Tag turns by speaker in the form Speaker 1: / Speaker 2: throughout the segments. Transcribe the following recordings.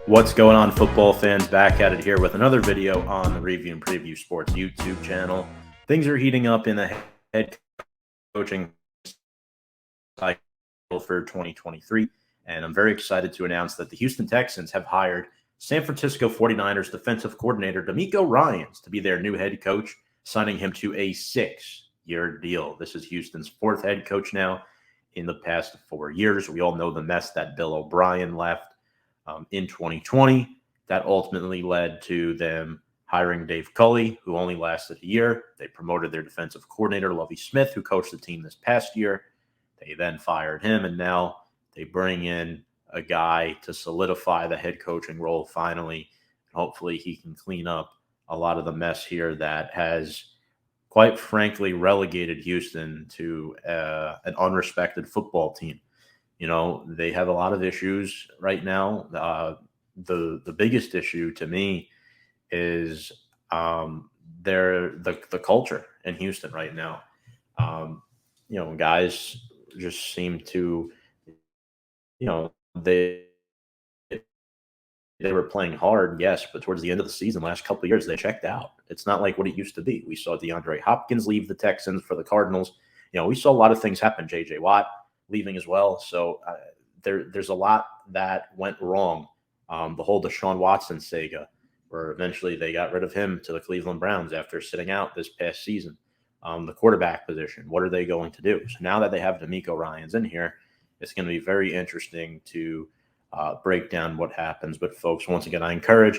Speaker 1: What's going on, football fans? Back at it here with another video on the Review and Preview Sports YouTube channel. Things are heating up in the head coaching cycle for 2023, and I'm very excited to announce that the Houston Texans have hired San Francisco 49ers defensive coordinator DeMeco Ryans to be their new head coach, signing him to a 6-year deal. This is Houston's fourth head coach now in the past 4 years. We all know the mess that Bill O'Brien left in 2020. That ultimately led to them hiring Dave Culley, who only lasted a year. They promoted their defensive coordinator, Lovie Smith, who coached the team this past year. They then fired him, and now they bring in a guy to solidify the head coaching role finally. Hopefully he can clean up a lot of the mess here that has, quite frankly, relegated Houston to an unrespected football team. You know, they have a lot of issues right now. The biggest issue to me is the culture in Houston right now. Guys just seem to, they were playing hard, yes, but towards the end of the season, last couple of years, they checked out. It's not like what it used to be. We saw DeAndre Hopkins leave the Texans for the Cardinals. We saw a lot of things happen. J.J. Watt leaving as well. So there's a lot that went wrong. The whole Deshaun Watson saga, where eventually they got rid of him to the Cleveland Browns after sitting out this past season. The quarterback position, what are they going to do? So now that they have DeMeco Ryans in here, it's going to be very interesting to break down what happens. But folks, once again, I encourage,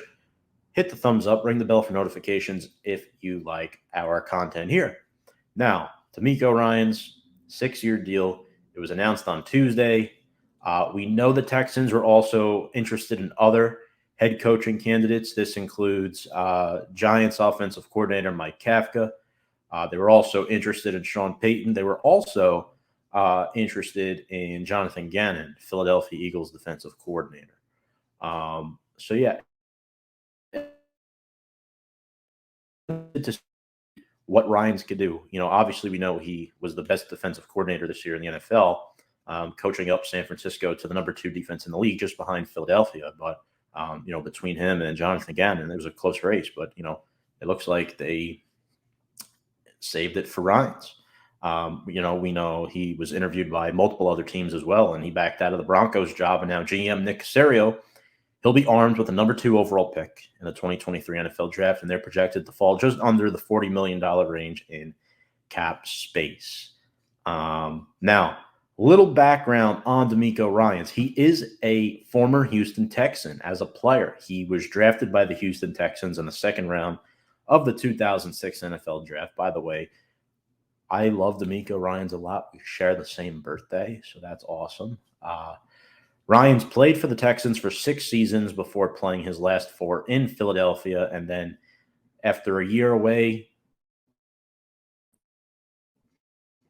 Speaker 1: hit the thumbs up, ring the bell for notifications if you like our content here. Now, DeMeco Ryans, 6-year deal. It was announced on Tuesday. We know the Texans were also interested in other head coaching candidates. This includes Giants offensive coordinator Mike Kafka. They were also interested in Sean Payton. They were also interested in Jonathan Gannon, Philadelphia Eagles defensive coordinator. To what Ryans could do. Obviously we know he was the best defensive coordinator this year in the NFL, coaching up San Francisco to the number 2 defense in the league, just behind Philadelphia. But, between him and Jonathan Gannon, it was a close race. But, it looks like they saved it for Ryans. We know he was interviewed by multiple other teams as well, and he backed out of the Broncos job. And now GM Nick Caserio, he'll be armed with a number 2 overall pick in the 2023 NFL draft, and they're projected to fall just under the $40 million range in cap space. Now, little background on DeMeco Ryans. He is a former Houston Texan as a player. He was drafted by the Houston Texans in the second round of the 2006 NFL draft. By the way, I love DeMeco Ryans a lot. We share the same birthday, so that's awesome. Ryans played for the Texans for 6 seasons before playing his last 4 in Philadelphia. And then after a year away,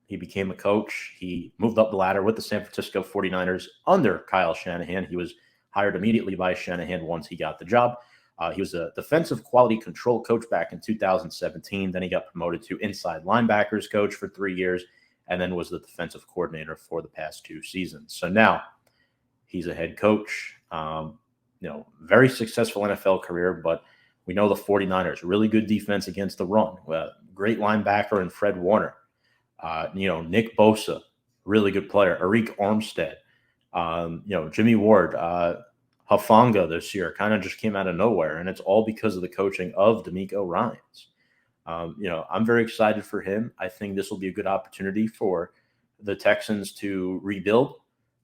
Speaker 1: he became a coach. He moved up the ladder with the San Francisco 49ers under Kyle Shanahan. He was hired immediately by Shanahan once he got the job. He was a defensive quality control coach back in 2017. Then he got promoted to inside linebackers coach for 3 years, and then was the defensive coordinator for the past 2 seasons. So now he's a head coach, very successful NFL career, but we know the 49ers, really good defense against the run, great linebacker in Fred Warner. Nick Bosa, really good player. Arik Armstead, Jimmy Ward, Hufanga this year kind of just came out of nowhere, and it's all because of the coaching of DeMeco Ryans. I'm very excited for him. I think this will be a good opportunity for the Texans to rebuild.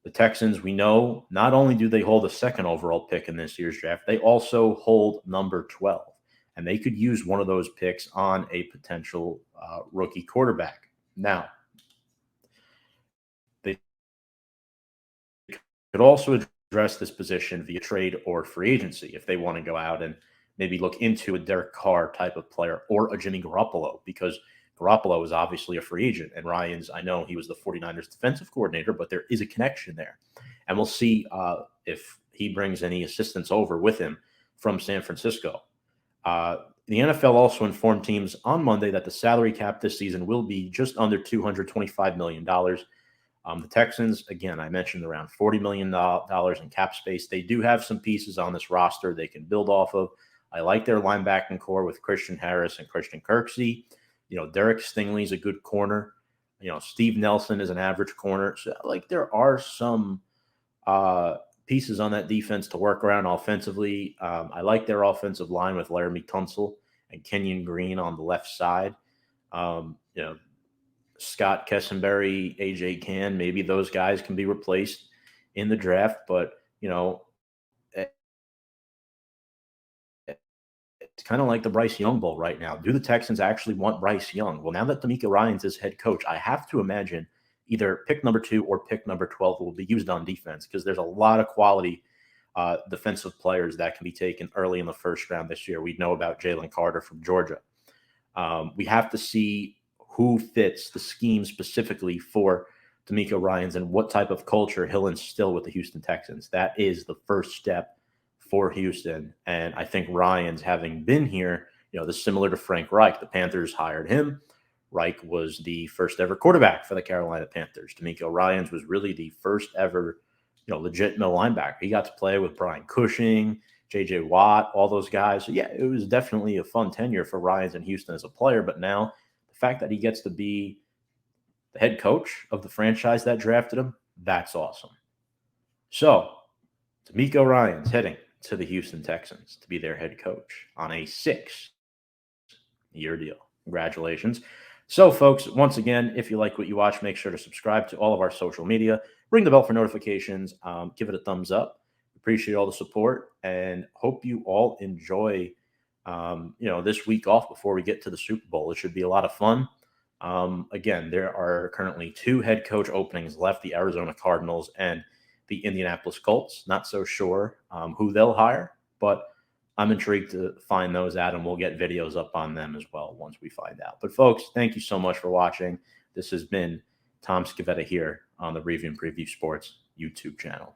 Speaker 1: The Texans, we know, not only do they hold a 2nd overall pick in this year's draft, they also hold number 12, and they could use one of those picks on a potential rookie quarterback. Now, they could also address this position via trade or free agency if they want to go out and maybe look into a Derek Carr type of player or a Jimmy Garoppolo, because Garoppolo is obviously a free agent, and Ryans, I know he was the 49ers defensive coordinator, but there is a connection there. And we'll see if he brings any assistance over with him from San Francisco. The NFL also informed teams on Monday that the salary cap this season will be just under $225 million. The Texans, again, I mentioned around $40 million in cap space. They do have some pieces on this roster they can build off of. I like their linebacking core with Christian Harris and Christian Kirksey. Derek Stingley's a good corner. Steve Nelson is an average corner. So, there are some pieces on that defense to work around offensively. I like their offensive line with Laramie Tunsil and Kenyon Green on the left side. Scott Kessenberry, AJ Cann, maybe those guys can be replaced in the draft, but it's kind of like the Bryce Young Bowl right now. Do the Texans actually want Bryce Young? Well, now that DeMeco Ryans is head coach, I have to imagine either pick number 2 or pick number 12 will be used on defense, because there's a lot of quality defensive players that can be taken early in the first round this year. We know about Jalen Carter from Georgia. We have to see who fits the scheme specifically for DeMeco Ryans and what type of culture he'll instill with the Houston Texans. That is the first step for Houston. And I think Ryans, having been here, this is similar to Frank Reich. The Panthers hired him. Reich was the first ever quarterback for the Carolina Panthers. DeMeco Ryans was really the first ever, legit middle linebacker. He got to play with Brian Cushing, J.J. Watt, all those guys. So, yeah, it was definitely a fun tenure for Ryans in Houston as a player. But now the fact that he gets to be the head coach of the franchise that drafted him, that's awesome. So, DeMeco Ryans heading to the Houston Texans to be their head coach on a 6-year deal. Congratulations. So, folks, once again, if you like what you watch, make sure to subscribe to all of our social media. Ring the bell for notifications. Give it a thumbs up. Appreciate all the support, and hope you all enjoy this week off before we get to the Super Bowl. It should be a lot of fun. Again, there are currently 2 head coach openings left, the Arizona Cardinals and the Indianapolis Colts. Not so sure who they'll hire, but I'm intrigued to find those out, and we'll get videos up on them as well once we find out. But, folks, thank you so much for watching. This has been Tom Scavetta here on the Review and Preview Sports YouTube channel.